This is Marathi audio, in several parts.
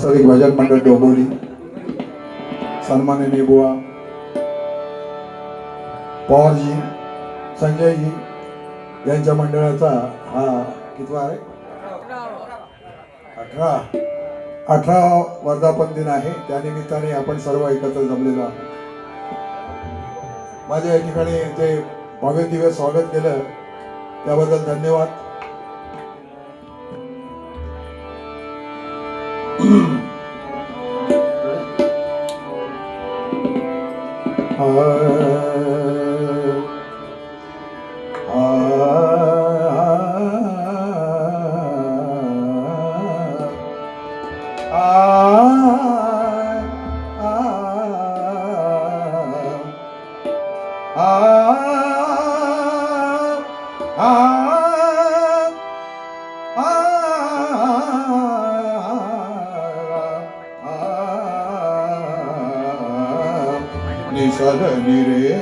वास्तविक भजन मंडळ डोंबिवली सन्माननीय बुवा पवारजी संजयजी यांच्या मंडळाचा हा कितवा आहे 18 वर्धापन दिन आहे. त्यानिमित्ताने आपण सर्व एकत्र जमलेलो आहोत. माझ्या या ठिकाणी जे भव्य दिव्य स्वागत केलं त्याबद्दल धन्यवाद. नि रे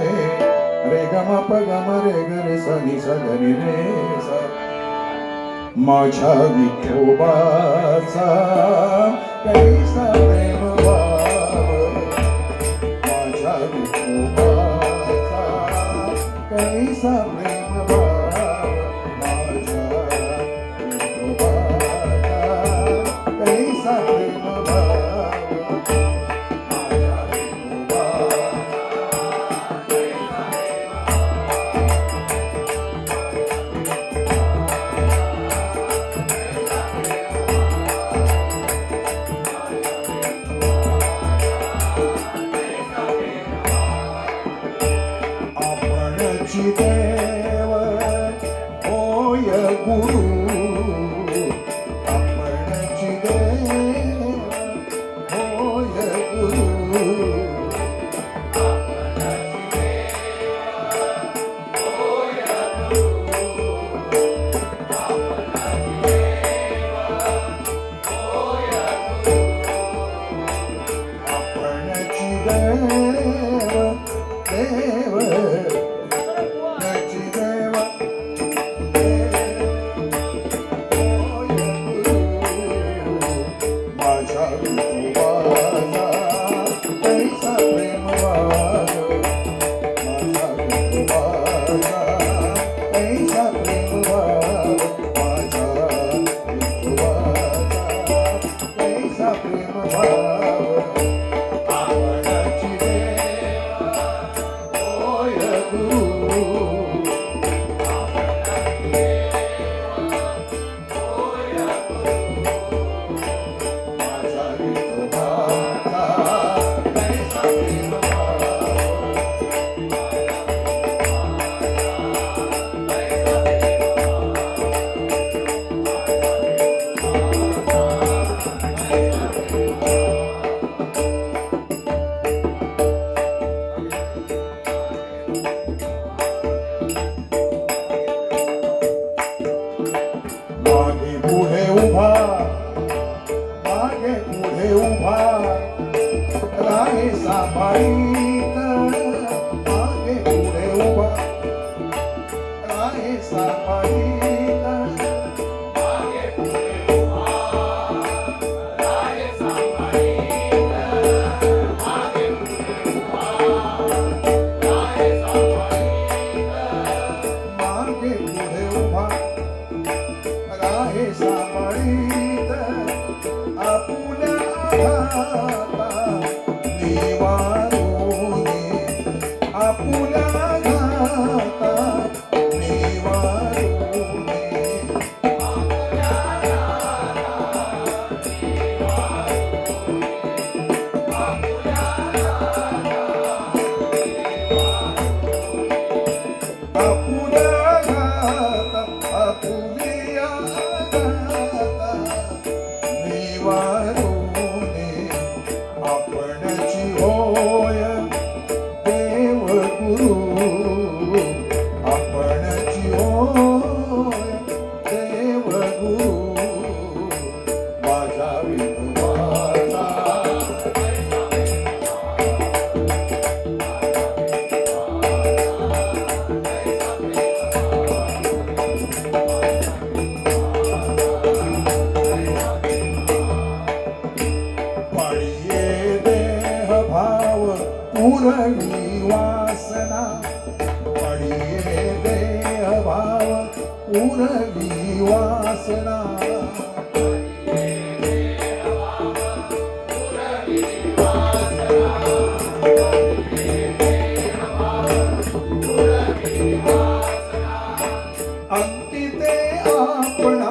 रे ग म प ग म रे ग रे सा नि सा ग नि रे सा. माझ्या विठोबाचा कैसा प्रेम भाव, माझ्या विठोबाचा कैसा प्रेम भाव, माझ्या विठोबाचा कैसा प्रेम भाव. देव होय गुरु, आपणची देव होय गुरु, आपणची देव देव पुरवी वासना पडिये देह भाव पुरवी वासना अंतिते आपणा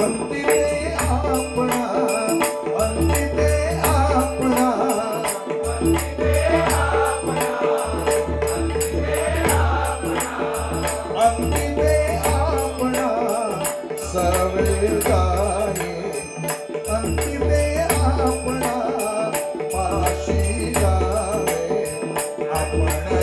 अंतिते आपणा अंतिते आपणा अंतिते आपणा सवे गाये अंतिते आपणा पाशी जावे आपणाची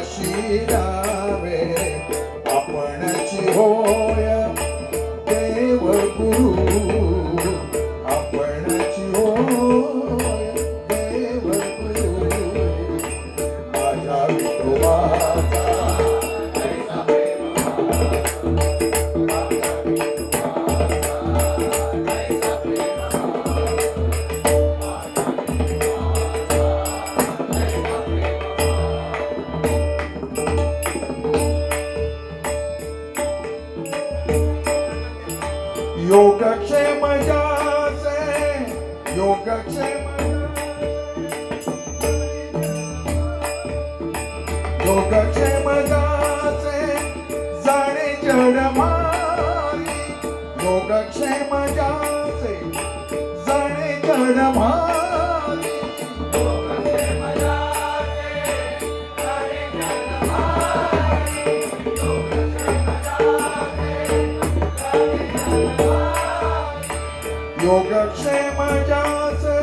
शिरावे आपणची होय देव गुरु आपणची होय देव गुरु माझ्या विठोबाचा योगक्षेम जासे योगक्षेम योगक्षेम जासे जाणे जडमारी योगक्षेम जासे जाणे जडमारी योगक्षेम जासे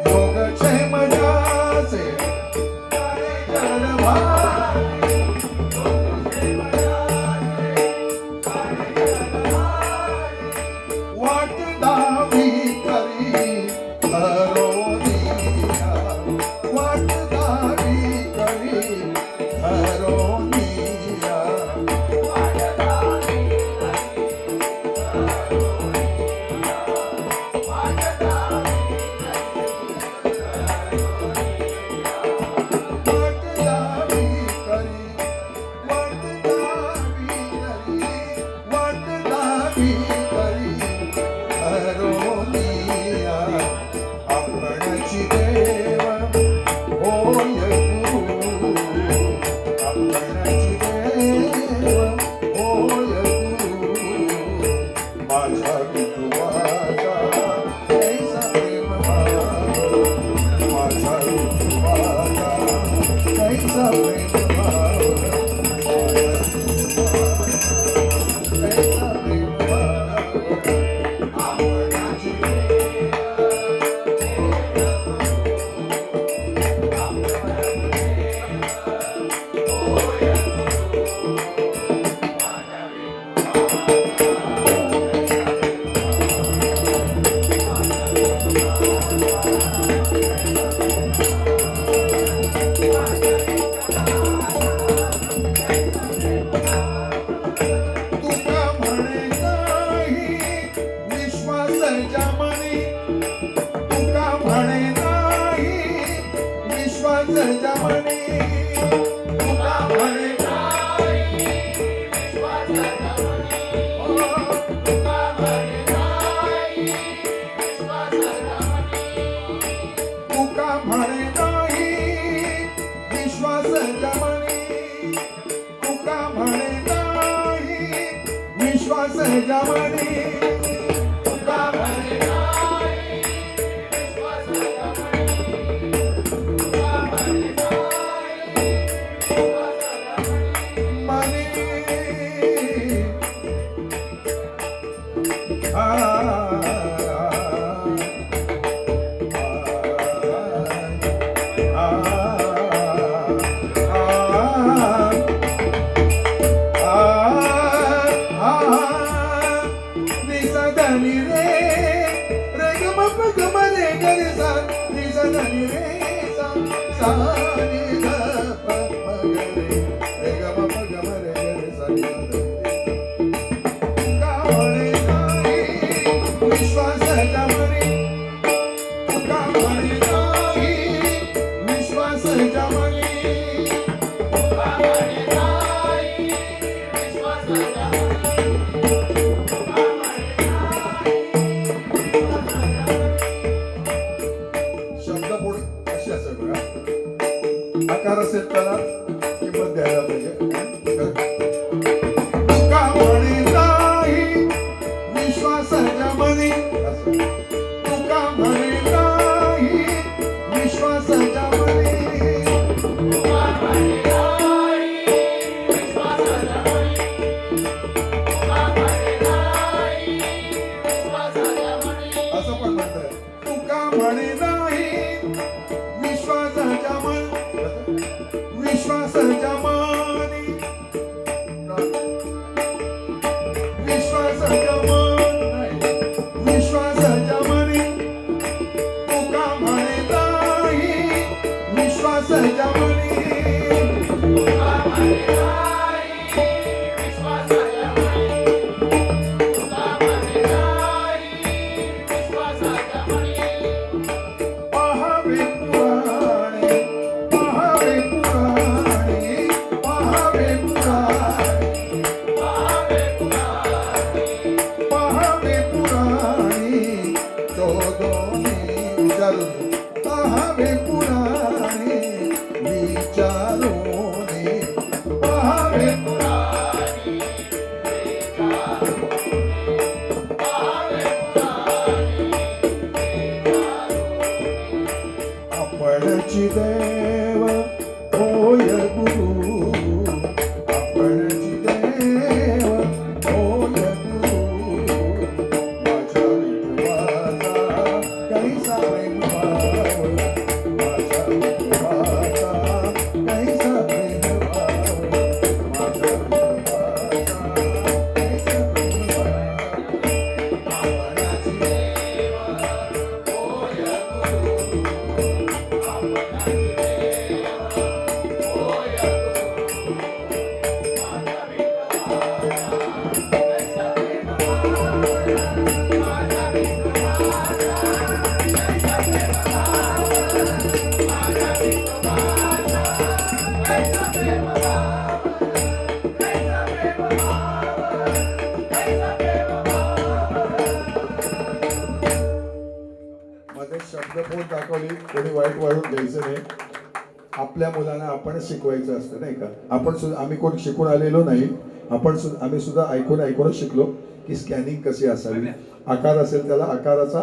योगक्षेम जासे वाट दावी करी हरोनिया वाट दावी करी हरोनिया आपणची देव होय गुरु आपणची देव होय गुरु माझ्या विठोबाचा कैसा प्रेम भाव माझ्या विठोबाचा कैसा प्रेम भाव कैसा प्रेम भाव आपणची विश्वास जमनी निसदनी रे रे गम गम रे ग रे सा निसदनी रे सा सा नि ग प प ग रे गम गम रे ग रे सा निसदनी कावळे नाही विश्वासाच्या मनी कावळे नाही विश्वासाच्या मनी शब्दफोड अशी असेल बघा. आकार असेल त्याला किंमत द्यायला पाहिजे. तुका म्हणे नाही विश्वासाच्या मनी असं. तुका म्हणे नाही विश्वासाच्या मनी असं पण म्हणतात. तुका म्हणे नाही विश्वासाच्या मनी विश्वासाच्या मनी विश्वासाच्या मनी विश्वासाच्या मनी तुका म्हणे नाही विश्वासाच्या मनी पहावे पुराणे पहावे पुराणे पहावे पुराणे पहावे पुराणे चोदोने विचारून पहावे पुराणे विचारोने पहावे आपणची देव होय गुरु आपणची देव होय गुरु माझ्या विठुराचा कैसा प्रेम भाव माझ्या विठुराचा कैसा प्रेम भाव माझ्या विठुराचा कैसा प्रेम भाव आपणची देव होय मध्ये शब्दफोड दाखवली. कोणी वाईट वाढून घ्यायचं नाही. आपल्या मुलांना आपण शिकवायचं असतं नाही का. आपण सुद्धा आम्ही कोण शिकून आलेलो नाही. आम्ही सुद्धा ऐकूनच शिकलो की स्कॅनिंग कशी असावी. आकार असेल त्याला आकाराचा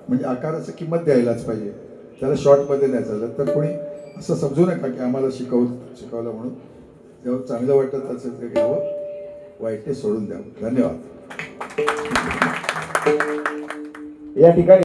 म्हणजे आकाराची किंमत द्यायलाच पाहिजे. त्याला शॉर्टमध्ये नाही चालत. तर कोणी असं समजू नका की आम्हाला शिकवलं म्हणून. जेव्हा चांगलं वाटतं त्याचं ते घ्यावं, वाईट ते सोडून द्यावं. धन्यवाद. या ठिकाणी